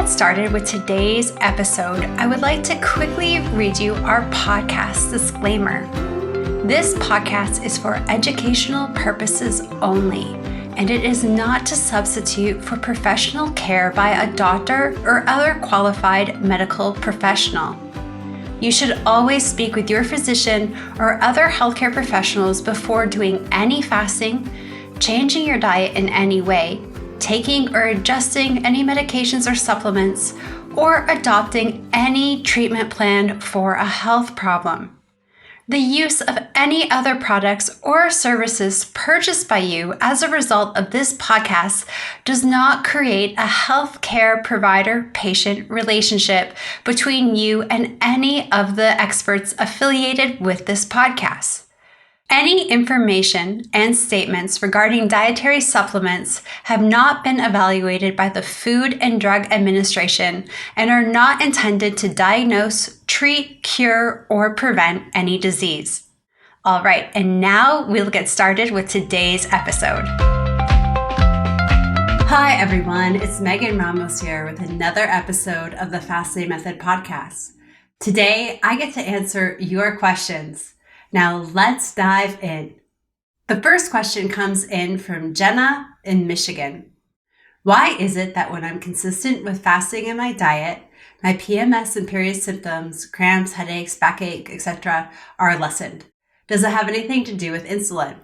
started with today's episode, I would like to quickly read you our podcast disclaimer. This podcast is for educational purposes only, and it is not to substitute for professional care by a doctor or other qualified medical professional. You should always speak with your physician or other healthcare professionals before doing any fasting, changing your diet in any way, taking or adjusting any medications or supplements, or adopting any treatment plan for a health problem. The use of any other products or services purchased by you as a result of this podcast does not create a healthcare provider-patient relationship between you and any of the experts affiliated with this podcast. Any information and statements regarding dietary supplements have not been evaluated by the Food and Drug Administration and are not intended to diagnose, treat, cure, or prevent any disease. All right, and now we'll get started with today's episode. Hi everyone, it's Megan Ramos here with another episode of the Fasting Method podcast. Today, I get to answer your questions. Now let's dive in. The first question comes in from Jenna in Michigan. Why is it that when I'm consistent with fasting in my diet, my PMS and period symptoms, cramps, headaches, backache, etc. are lessened? Does it have anything to do with insulin?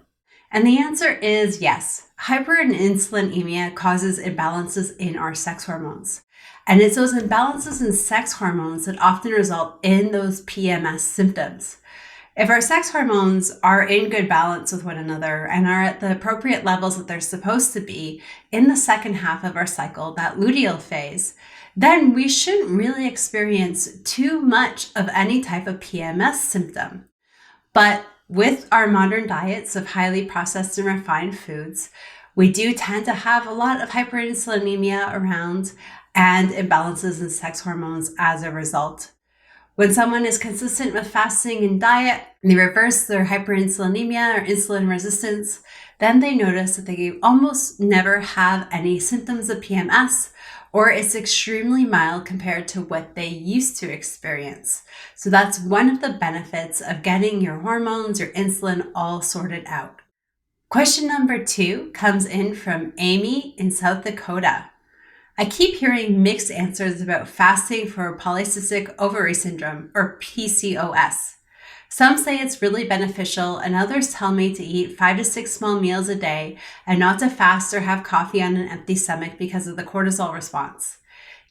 And the answer is yes. Hyperinsulinemia causes imbalances in our sex hormones. And it's those imbalances in sex hormones that often result in those PMS symptoms. If our sex hormones are in good balance with one another and are at the appropriate levels that they're supposed to be in the second half of our cycle, that luteal phase, then we shouldn't really experience too much of any type of PMS symptom. But with our modern diets of highly processed and refined foods, we do tend to have a lot of hyperinsulinemia around and imbalances in sex hormones as a result. When someone is consistent with fasting and diet, they reverse their hyperinsulinemia or insulin resistance, then they notice that they almost never have any symptoms of PMS, or it's extremely mild compared to what they used to experience. So that's one of the benefits of getting your hormones, your insulin all sorted out. Question number 2 comes in from Amy in South Dakota. I keep hearing mixed answers about fasting for polycystic ovary syndrome, or PCOS. Some say it's really beneficial, and others tell me to eat 5 to 6 small meals a day and not to fast or have coffee on an empty stomach because of the cortisol response.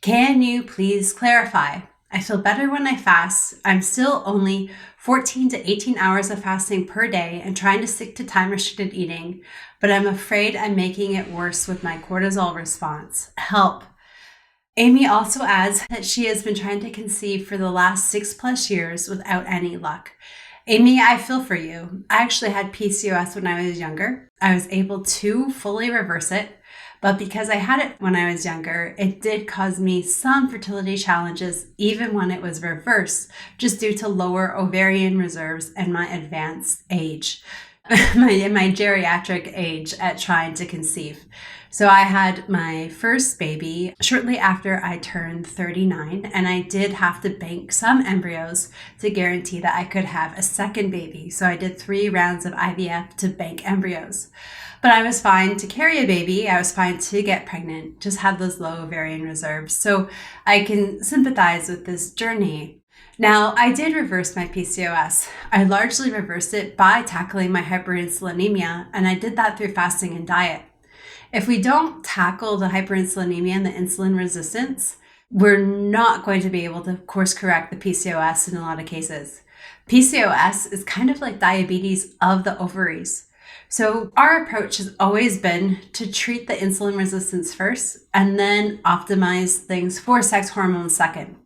Can you please clarify? I feel better when I fast. I'm still only 14 to 18 hours of fasting per day and trying to stick to time-restricted eating, but I'm afraid I'm making it worse with my cortisol response. Help. Amy also adds that she has been trying to conceive for the last 6+ years without any luck. Amy, I feel for you. I actually had PCOS when I was younger. I was able to fully reverse it, but because I had it when I was younger, it did cause me some fertility challenges even when it was reversed, just due to lower ovarian reserves and my advanced age. my geriatric age at trying to conceive. So I had my first baby shortly after I turned 39, and I did have to bank some embryos to guarantee that I could have a second baby. So I did 3 rounds of IVF to bank embryos. But I was fine to carry a baby. I was fine to get pregnant, just had those low ovarian reserves. So I can sympathize with this journey. Now, I did reverse my PCOS. I largely reversed it by tackling my hyperinsulinemia, and I did that through fasting and diet. If we don't tackle the hyperinsulinemia and the insulin resistance, we're not going to be able to course correct the PCOS in a lot of cases. PCOS is kind of like diabetes of the ovaries. So our approach has always been to treat the insulin resistance first and then optimize things for sex hormones second.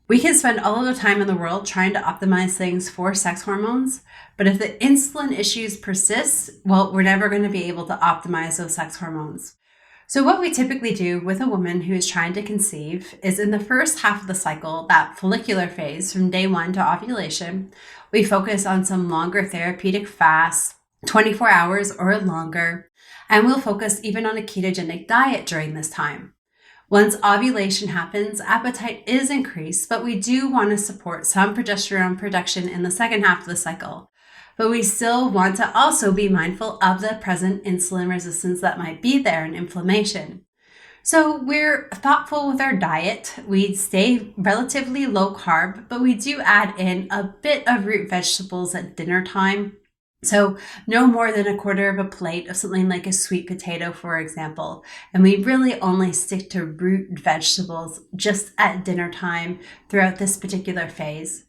We can spend all of the time in the world trying to optimize things for sex hormones, but if the insulin issues persist, well, we're never going to be able to optimize those sex hormones. So what we typically do with a woman who is trying to conceive is in the first half of the cycle, that follicular phase from day 1 to ovulation, we focus on some longer therapeutic fasts, 24 hours or longer, and we'll focus even on a ketogenic diet during this time. Once ovulation happens, appetite is increased, but we do want to support some progesterone production in the second half of the cycle. But we still want to also be mindful of the present insulin resistance that might be there and inflammation. So we're thoughtful with our diet. We stay relatively low carb, but we do add in a bit of root vegetables at dinner time. So no more than a quarter of a plate of something like a sweet potato, for example. And we really only stick to root vegetables just at dinner time throughout this particular phase.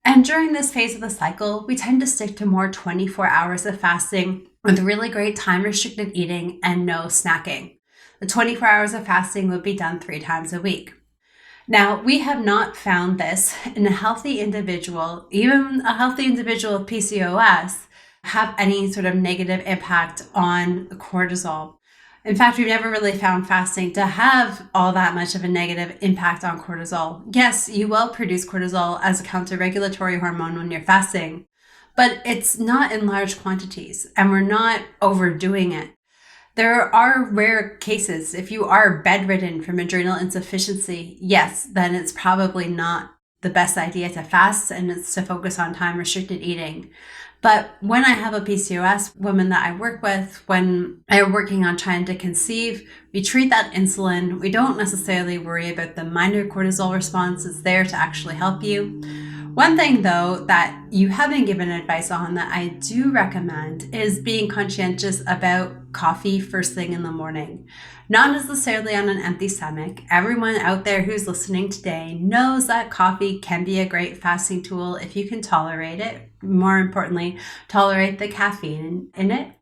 And during this phase of the cycle, we tend to stick to more 24 hours of fasting with really great time-restricted eating and no snacking. The 24 hours of fasting would be done 3 times a week. Now, we have not found this in a healthy individual, even a healthy individual with PCOS, have any sort of negative impact on cortisol. In fact, we've never really found fasting to have all that much of a negative impact on cortisol. Yes, you will produce cortisol as a counter-regulatory hormone when you're fasting, but it's not in large quantities and we're not overdoing it. There are rare cases. If you are bedridden from adrenal insufficiency, yes, then it's probably not the best idea to fast and it's to focus on time-restricted eating. But when I have a PCOS woman that I work with, when I'm working on trying to conceive, we treat that insulin. We don't necessarily worry about the minor cortisol response. It's there to actually help you. One thing, though, that you haven't given advice on that I do recommend is being conscientious about coffee first thing in the morning. Not necessarily on an empty stomach. Everyone out there who's listening today knows that coffee can be a great fasting tool if you can tolerate it. More importantly, tolerate the caffeine in it.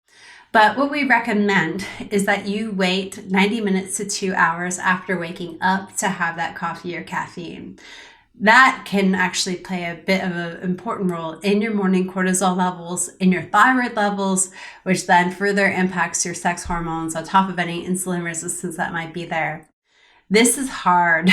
But what we recommend is that you wait 90 minutes to 2 hours after waking up to have that coffee or caffeine. That can actually play a bit of an important role in your morning cortisol levels, in your thyroid levels, which then further impacts your sex hormones on top of any insulin resistance that might be there. This is hard.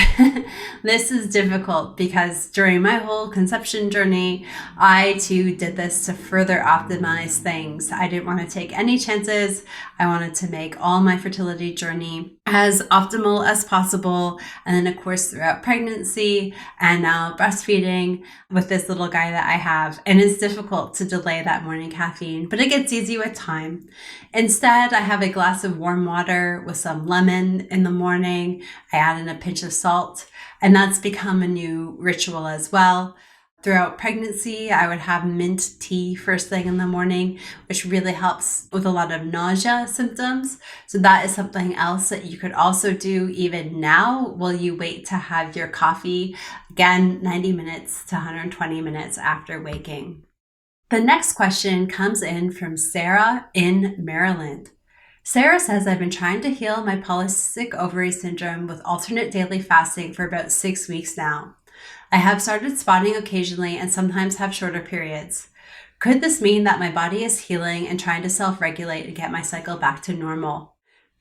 This is difficult because during my whole conception journey, I too did this to further optimize things. I didn't want to take any chances. I wanted to make all my fertility journey as optimal as possible. And then, of course, throughout pregnancy and now breastfeeding with this little guy that I have. And it's difficult to delay that morning caffeine, but it gets easy with time. Instead, I have a glass of warm water with some lemon in the morning. I add in a pinch of salt, and that's become a new ritual as well. Throughout pregnancy, I would have mint tea first thing in the morning, which really helps with a lot of nausea symptoms. So that is something else that you could also do even now while you wait to have your coffee, again, 90 minutes to 120 minutes after waking. The next question comes in from Sarah in Maryland. Sarah says, I've been trying to heal my polycystic ovary syndrome with alternate daily fasting for about 6 weeks now. I have started spotting occasionally and sometimes have shorter periods. Could this mean that my body is healing and trying to self-regulate and get my cycle back to normal?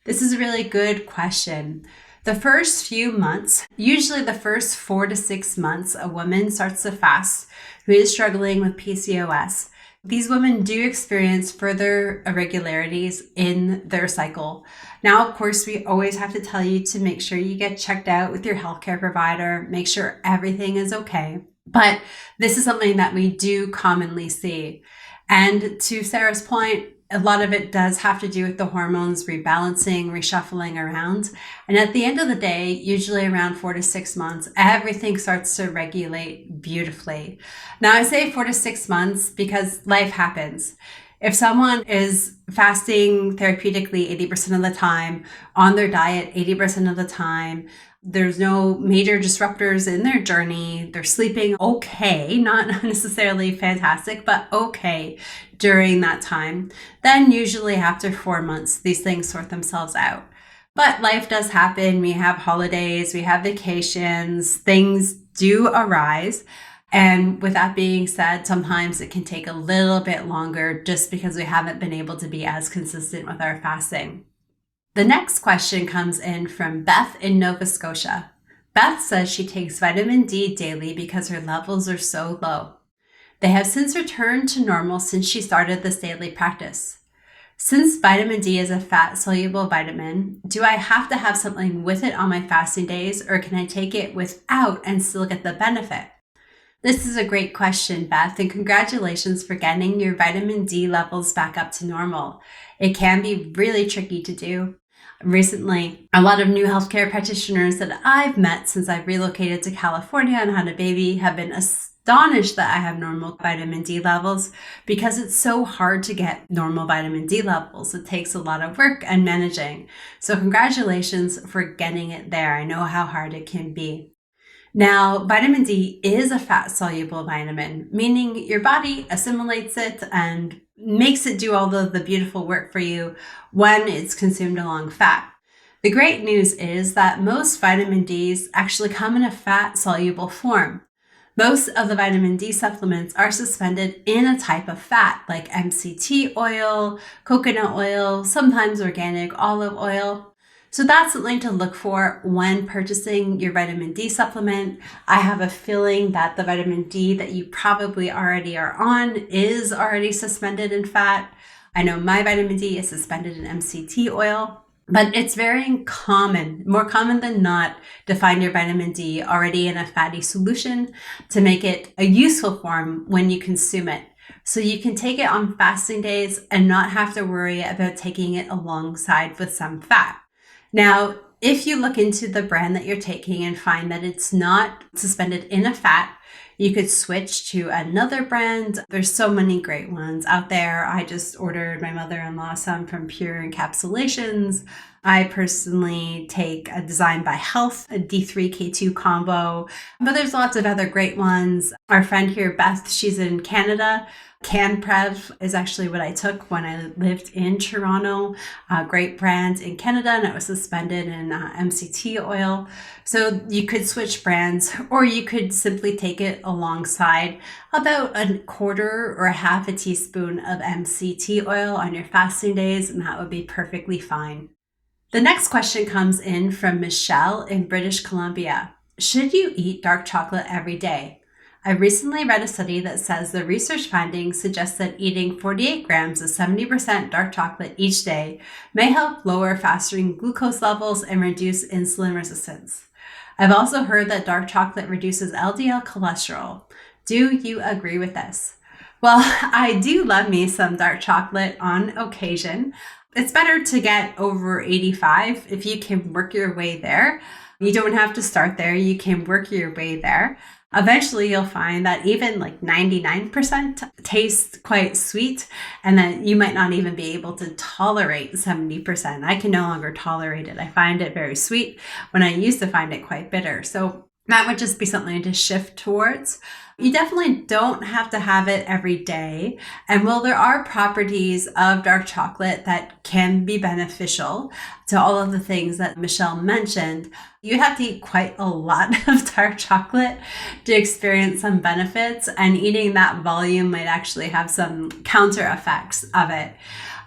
This is a really good question. The first few months, usually the first 4 to 6 months, a woman starts to fast who is struggling with PCOS. These women do experience further irregularities in their cycle. Now, of course, we always have to tell you to make sure you get checked out with your healthcare provider, make sure everything is okay. But this is something that we do commonly see. And to Sarah's point, a lot of it does have to do with the hormones rebalancing, reshuffling around. And at the end of the day, usually around 4 to 6 months, everything starts to regulate beautifully. Now, I say 4 to 6 months because life happens. If someone is fasting therapeutically 80% of the time, on their diet 80% of the time, there's no major disruptors in their journey, they're sleeping okay, not necessarily fantastic, but okay during that time, then usually after 4 months, these things sort themselves out. But life does happen. We have holidays, we have vacations, things do arise. And with that being said, sometimes it can take a little bit longer just because we haven't been able to be as consistent with our fasting. The next question comes in from Beth in Nova Scotia. Beth says she takes vitamin D daily because her levels are so low. They have since returned to normal since she started this daily practice. Since vitamin D is a fat-soluble vitamin, do I have to have something with it on my fasting days, or can I take it without and still get the benefit? This is a great question, Beth, and congratulations for getting your vitamin D levels back up to normal. It can be really tricky to do. Recently, a lot of new healthcare practitioners that I've met since I've relocated to California and had a baby have been astonished that I have normal vitamin D levels because it's so hard to get normal vitamin D levels. It takes a lot of work and managing. So congratulations for getting it there. I know how hard it can be. Now, vitamin D is a fat-soluble vitamin, meaning your body assimilates it and makes it do all of the beautiful work for you when it's consumed along fat. The great news is that most vitamin Ds actually come in a fat-soluble form. Most of the vitamin D supplements are suspended in a type of fat like MCT oil, coconut oil, sometimes organic olive oil. So that's something to look for when purchasing your vitamin D supplement. I have a feeling that the vitamin D that you probably already are on is already suspended in fat. I know my vitamin D is suspended in MCT oil, but it's very common, more common than not, to find your vitamin D already in a fatty solution to make it a useful form when you consume it. So you can take it on fasting days and not have to worry about taking it alongside with some fat. Now, if you look into the brand that you're taking and find that it's not suspended in a fat, you could switch to another brand. There's so many great ones out there. I just ordered my mother-in-law some from Pure Encapsulations. I personally take a Design by Health, a D3K2 combo, but there's lots of other great ones. Our friend here, Beth, she's in Canada. CanPrev is actually what I took when I lived in Toronto. Great brand in Canada, and it was suspended in MCT oil. So you could switch brands, or you could simply take it alongside about a quarter or a half a teaspoon of MCT oil on your fasting days, and that would be perfectly fine. The next question comes in from Michal in British Columbia. Should you eat dark chocolate every day? I recently read a study that says the research findings suggest that eating 48 grams of 70% dark chocolate each day may help lower fasting glucose levels and reduce insulin resistance. I've also heard that dark chocolate reduces LDL cholesterol. Do you agree with this? Well, I do love me some dark chocolate on occasion. It's better to get over 85 if you can work your way there. You don't have to start there. You can work your way there. Eventually, you'll find that even like 99% tastes quite sweet, and that you might not even be able to tolerate 70%. I can no longer tolerate it. I find it very sweet when I used to find it quite bitter. So that would just be something to shift towards. You definitely don't have to have it every day. And while there are properties of dark chocolate that can be beneficial to all of the things that Michal mentioned, you have to eat quite a lot of dark chocolate to experience some benefits, and eating that volume might actually have some counter effects of it.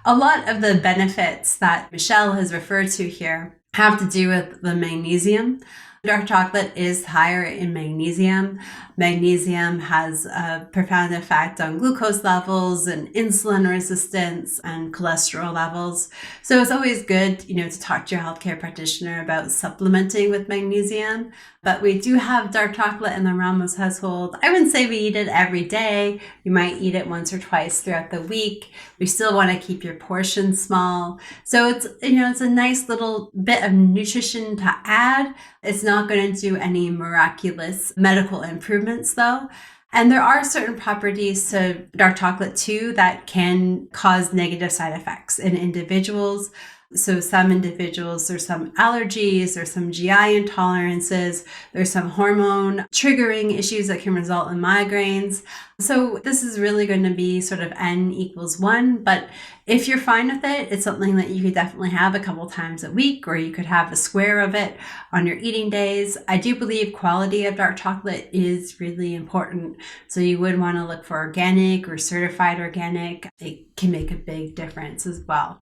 A lot of the benefits that Michal has referred to here have to do with the magnesium. Dark chocolate is higher in magnesium. Magnesium has a profound effect on glucose levels and insulin resistance and cholesterol levels. So it's always good, to talk to your healthcare practitioner about supplementing with magnesium. But we do have dark chocolate in the Ramos household. I wouldn't say we eat it every day. You might eat it once or twice throughout the week. We still want to keep your portions small. So it's a nice little bit of nutrition to add. It's not going to do any miraculous medical improvements though. And there are certain properties to dark chocolate too that can cause negative side effects in individuals. So some individuals, there's some allergies, there's some GI intolerances, there's some hormone triggering issues that can result in migraines. So this is really going to be sort of N=1, but if you're fine with it, it's something that you could definitely have a couple times a week, or you could have a square of it on your eating days. I do believe quality of dark chocolate is really important. So you would want to look for organic or certified organic. It can make a big difference as well.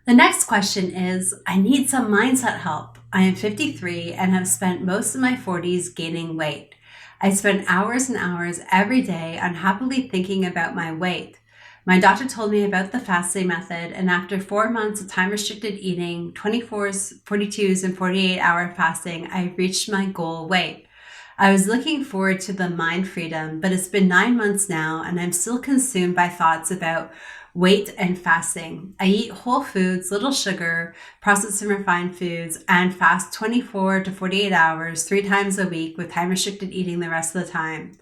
The next question is, I need some mindset help. I am 53 and have spent most of my 40s gaining weight. I spend hours and hours every day unhappily thinking about my weight. My doctor told me about the fasting method, and after 4 months of time-restricted eating, 24s, 42s, and 48-hour fasting, I reached my goal weight. I was looking forward to the mind freedom, but it's been 9 months now, and I'm still consumed by thoughts about weight and fasting. I eat whole foods, little sugar, processed and refined foods, and fast 24 to 48 hours, 3 times a week with time-restricted eating the rest of the time.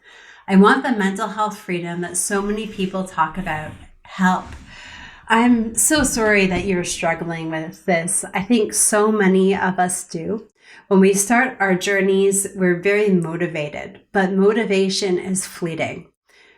I want the mental health freedom that so many people talk about. Help. I'm so sorry that you're struggling with this. I think so many of us do. When we start our journeys, we're very motivated, but motivation is fleeting.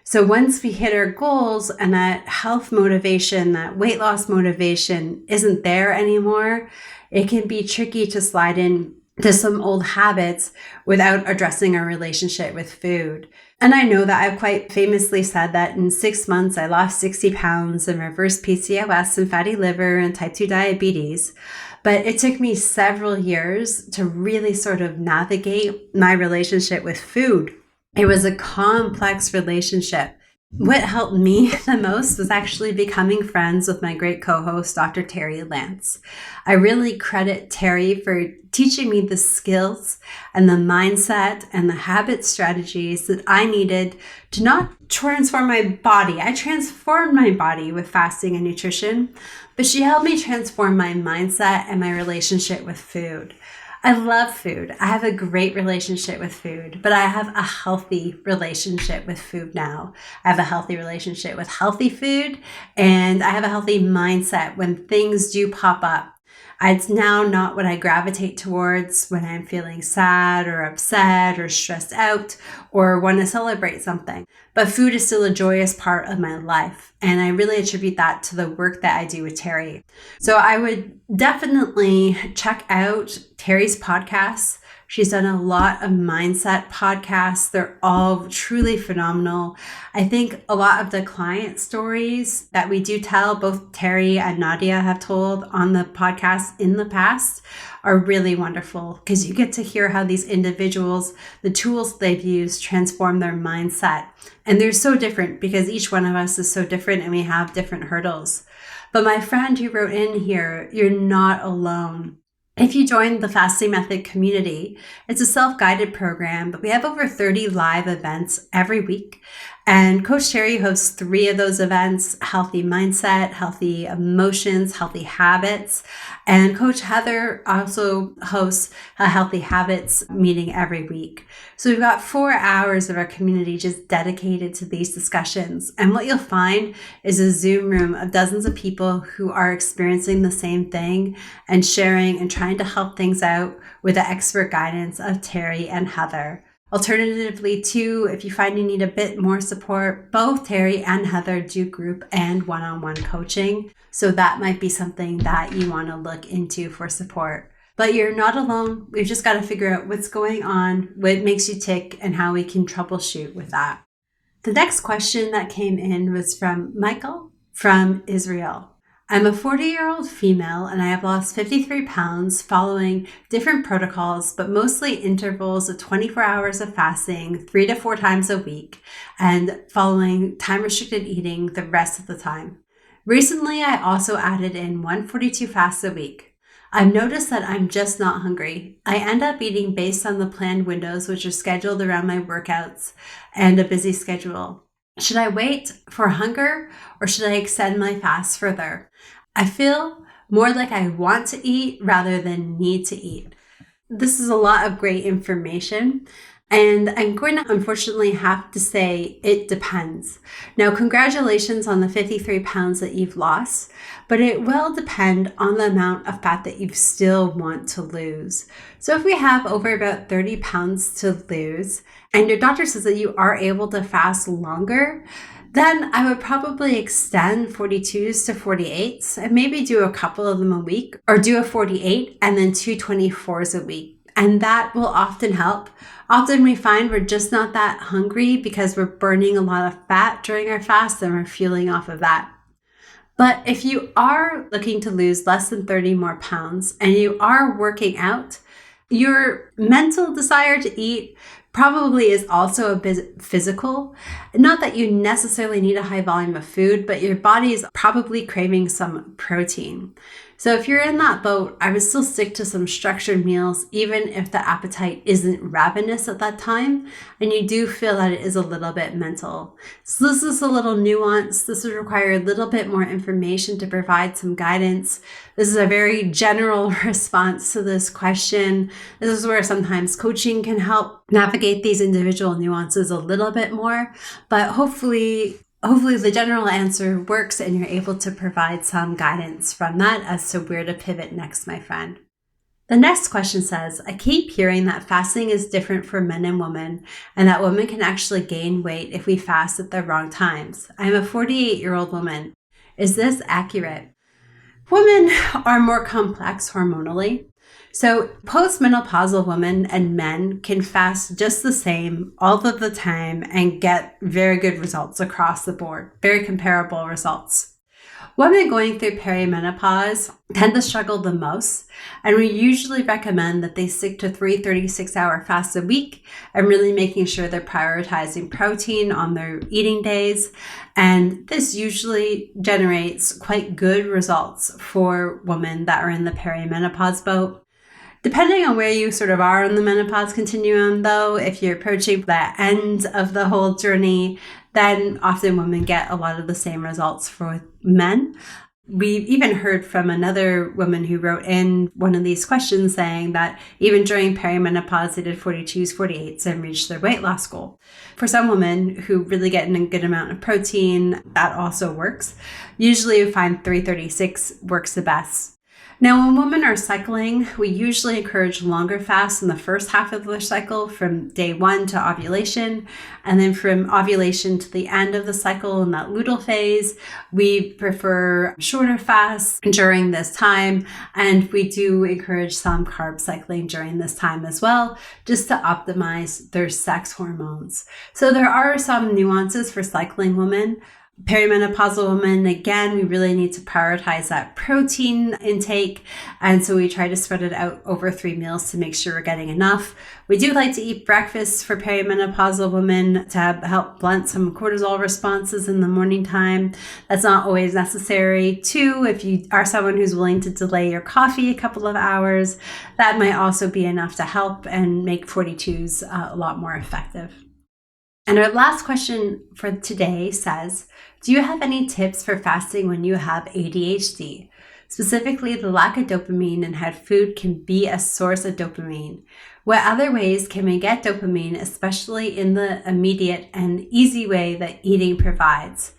So once we hit our goals and that health motivation, that weight loss motivation isn't there anymore, it can be tricky to slide in to some old habits without addressing our relationship with food. And I know that I've quite famously said that in 6 months, I lost 60 pounds and reversed PCOS and fatty liver and type 2 diabetes. But it took me several years to really sort of navigate my relationship with food. It was a complex relationship. What helped me the most was actually becoming friends with my great co-host, Dr. Terry Lance. I really credit Terry for teaching me the skills and the mindset and the habit strategies that I needed to not transform my body. I transformed my body with fasting and nutrition, but she helped me transform my mindset and my relationship with food. I love food. I have a great relationship with food, but I have a healthy relationship with food now. I have a healthy relationship with healthy food, and I have a healthy mindset when things do pop up. It's now not what I gravitate towards when I'm feeling sad or upset or stressed out or want to celebrate something. But food is still a joyous part of my life. And I really attribute that to the work that I do with Terry. So I would definitely check out Terry's podcasts. She's done a lot of mindset podcasts. They're all truly phenomenal. I think a lot of the client stories that we do tell, both Terry and Nadia have told on the podcast in the past, are really wonderful because you get to hear how these individuals, the tools they've used, transform their mindset. And they're so different because each one of us is so different and we have different hurdles. But my friend who wrote in here, you're not alone. If you join the Fasting Method community, it's a self-guided program, but we have over 30 live events every week. And Coach Terry hosts 3 of those events: healthy mindset, healthy emotions, healthy habits. And Coach Heather also hosts a healthy habits meeting every week. So we've got 4 hours of our community just dedicated to these discussions. And what you'll find is a Zoom room of dozens of people who are experiencing the same thing and sharing and trying to help things out with the expert guidance of Terry and Heather. Alternatively, too, if you find you need a bit more support, both Terry and Heather do group and one-on-one coaching. So that might be something that you want to look into for support. But you're not alone. We've just got to figure out what's going on, what makes you tick, and how we can troubleshoot with that. The next question that came in was from Michal from Israel. I'm a 40-year-old female and I have lost 53 pounds following different protocols, but mostly intervals of 24 hours of fasting 3 to 4 times a week and following time-restricted eating the rest of the time. Recently, I also added in 142 fasts a week. I've noticed that I'm just not hungry. I end up eating based on the planned windows, which are scheduled around my workouts and a busy schedule. Should I wait for hunger or should I extend my fast further? I feel more like I want to eat rather than need to eat. This is a lot of great information. And I'm going to unfortunately have to say it depends. Now, congratulations on the 53 pounds that you've lost, but it will depend on the amount of fat that you still want to lose. So if we have over about 30 pounds to lose and your doctor says that you are able to fast longer, then I would probably extend 42s to 48s and maybe do a couple of them a week, or do a 48 and then 2 24s a week. And that will often help. Often we find we're just not that hungry because we're burning a lot of fat during our fast and we're fueling off of that. But if you are looking to lose less than 30 more pounds and you are working out, your mental desire to eat probably is also a bit physical. Not that you necessarily need a high volume of food, but your body is probably craving some protein. So if you're in that boat, I would still stick to some structured meals, even if the appetite isn't ravenous at that time, and you do feel that it is a little bit mental. So this is a little nuance. This would require a little bit more information to provide some guidance. This is a very general response to this question. This is where sometimes coaching can help navigate these individual nuances a little bit more, but hopefully the general answer works and you're able to provide some guidance from that as to where to pivot next, my friend. The next question says, I keep hearing that fasting is different for men and women, and that women can actually gain weight if we fast at the wrong times. I'm a 48-year-old woman. Is this accurate? Women are more complex hormonally. So postmenopausal women and men can fast just the same all of the time and get very good results across the board, very comparable results. Women going through perimenopause tend to struggle the most, and we usually recommend that they stick to 3 36-hour fasts a week and really making sure they're prioritizing protein on their eating days. And this usually generates quite good results for women that are in the perimenopause boat. Depending on where you sort of are on the menopause continuum, though, if you're approaching the end of the whole journey, then often women get a lot of the same results for men. We even heard from another woman who wrote in one of these questions saying that even during perimenopause, they did 42s, 48s and reached their weight loss goal. For some women who really get in a good amount of protein, that also works. Usually we find 336 works the best. Now, when women are cycling, we usually encourage longer fasts in the first half of the cycle from day 1 to ovulation. And then from ovulation to the end of the cycle in that luteal phase, we prefer shorter fasts during this time. And we do encourage some carb cycling during this time as well, just to optimize their sex hormones. So there are some nuances for cycling women. Perimenopausal women, again, we really need to prioritize that protein intake. And so we try to spread it out over 3 meals to make sure we're getting enough. We do like to eat breakfast for perimenopausal women to help blunt some cortisol responses in the morning time. That's not always necessary. 2, if you are someone who's willing to delay your coffee a couple of hours, that might also be enough to help and make 42s a lot more effective. And our last question for today says, do you have any tips for fasting when you have ADHD? Specifically, the lack of dopamine and how food can be a source of dopamine. What other ways can we get dopamine, especially in the immediate and easy way that eating provides?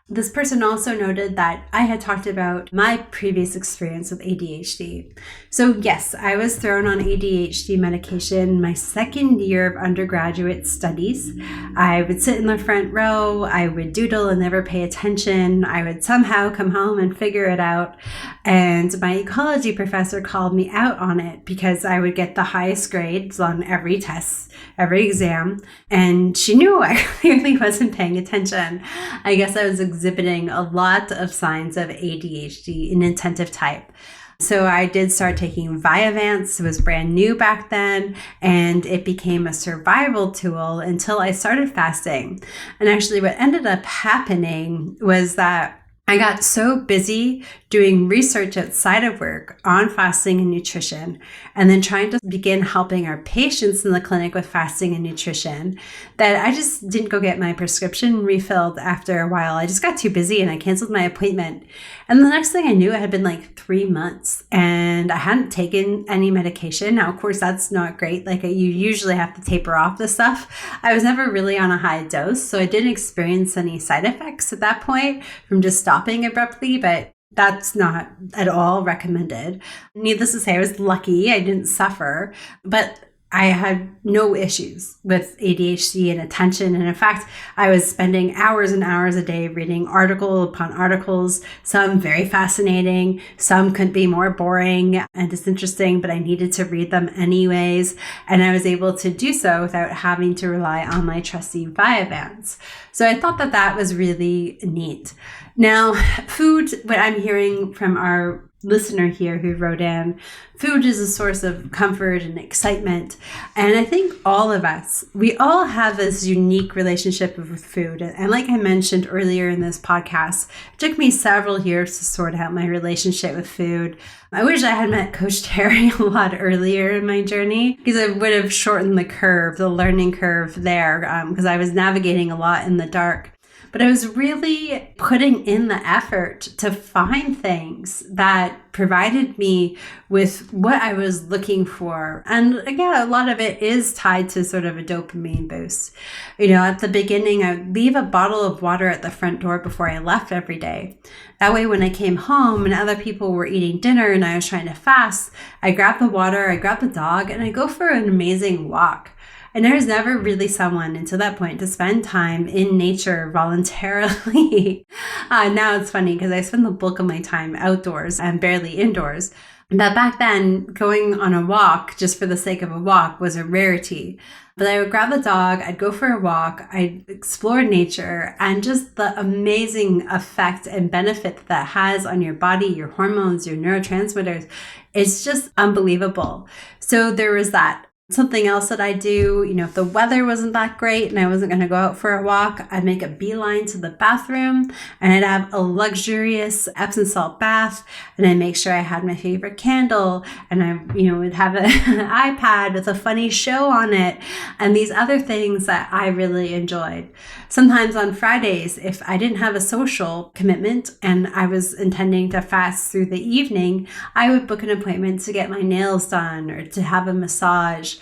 This person also noted that I had talked about my previous experience with ADHD. So yes, I was thrown on ADHD medication my second year of undergraduate studies. I would sit in the front row, I would doodle and never pay attention. I would somehow come home and figure it out. And my ecology professor called me out on it because I would get the highest grades on every test, every exam. And she knew I clearly wasn't paying attention. I guess I was exhibiting a lot of signs of ADHD, inattentive type. So I did start taking Vyvanse. It was brand new back then, and it became a survival tool until I started fasting. And actually what ended up happening was that I got so busy doing research outside of work on fasting and nutrition, and then trying to begin helping our patients in the clinic with fasting and nutrition, that I just didn't go get my prescription refilled after a while. I just got too busy and I canceled my appointment. And the next thing I knew, it had been like 3 months and I hadn't taken any medication. Now, of course, that's not great. Like you usually have to taper off the stuff. I was never really on a high dose, so I didn't experience any side effects at that point from just stopping abruptly, but that's not at all recommended. Needless to say, I was lucky. I didn't suffer, but I had no issues with ADHD and attention. And in fact, I was spending hours and hours a day reading article upon articles, some very fascinating, some couldn't be more boring and disinteresting, but I needed to read them anyways. And I was able to do so without having to rely on my trusty Vyvanse. So I thought that was really neat. Now, food, what I'm hearing from our listener here who wrote in, food is a source of comfort and excitement. And I think all of us, we all have this unique relationship with food. And like I mentioned earlier in this podcast, it took me several years to sort out my relationship with food. I wish I had met Coach Terry a lot earlier in my journey, because it would have shortened the learning curve there, because I was navigating a lot in the dark. But I was really putting in the effort to find things that provided me with what I was looking for. And again, a lot of it is tied to sort of a dopamine boost. At the beginning, I would leave a bottle of water at the front door before I left every day. That way, when I came home and other people were eating dinner and I was trying to fast, I grab the water, I grab the dog, and I go for an amazing walk. And there was never really someone until that point to spend time in nature voluntarily. Now it's funny because I spend the bulk of my time outdoors and barely indoors. But back then, going on a walk just for the sake of a walk was a rarity. But I would grab the dog, I'd go for a walk, I'd explore nature, and just the amazing effect and benefit that has on your body, your hormones, your neurotransmitters, it's just unbelievable. So there was that. Something else that I do, if the weather wasn't that great and I wasn't going to go out for a walk, I'd make a beeline to the bathroom and I'd have a luxurious Epsom salt bath, and I'd make sure I had my favorite candle, and I, would have an iPad with a funny show on it and these other things that I really enjoyed. Sometimes on Fridays, if I didn't have a social commitment and I was intending to fast through the evening, I would book an appointment to get my nails done or to have a massage.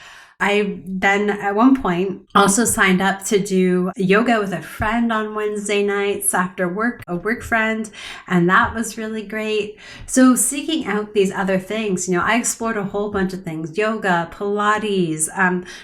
I then at one point also signed up to do yoga with a friend on Wednesday nights after work, a work friend, and that was really great. So seeking out these other things, I explored a whole bunch of things, yoga, Pilates,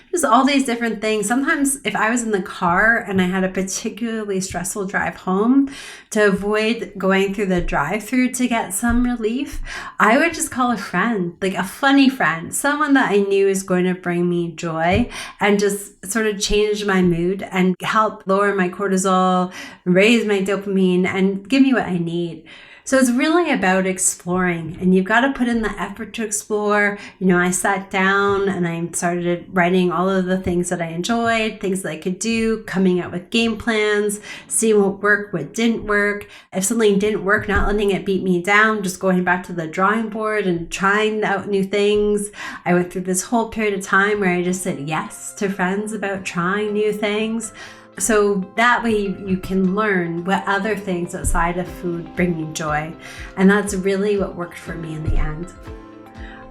just all these different things. Sometimes if I was in the car and I had a particularly stressful drive home, to avoid going through the drive-through to get some relief, I would just call a friend, like a funny friend, someone that I knew is going to bring me joy and just sort of change my mood and help lower my cortisol, raise my dopamine, and give me what I need. So it's really about exploring, and you've got to put in the effort to explore. I sat down and I started writing all of the things that I enjoyed, things that I could do, coming up with game plans, seeing what worked, what didn't work. If something didn't work, not letting it beat me down, just going back to the drawing board and trying out new things. I went through this whole period of time where I just said yes to friends about trying new things. So that way you can learn what other things outside of food bring you joy. And that's really what worked for me in the end.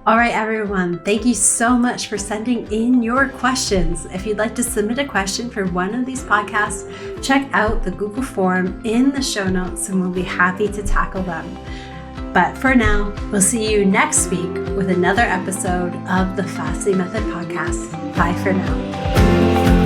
All right, everyone, thank you so much for sending in your questions. If you'd like to submit a question for one of these podcasts, check out the Google form in the show notes and we'll be happy to tackle them. But for now, we'll see you next week with another episode of the Fasting Method podcast. Bye for now.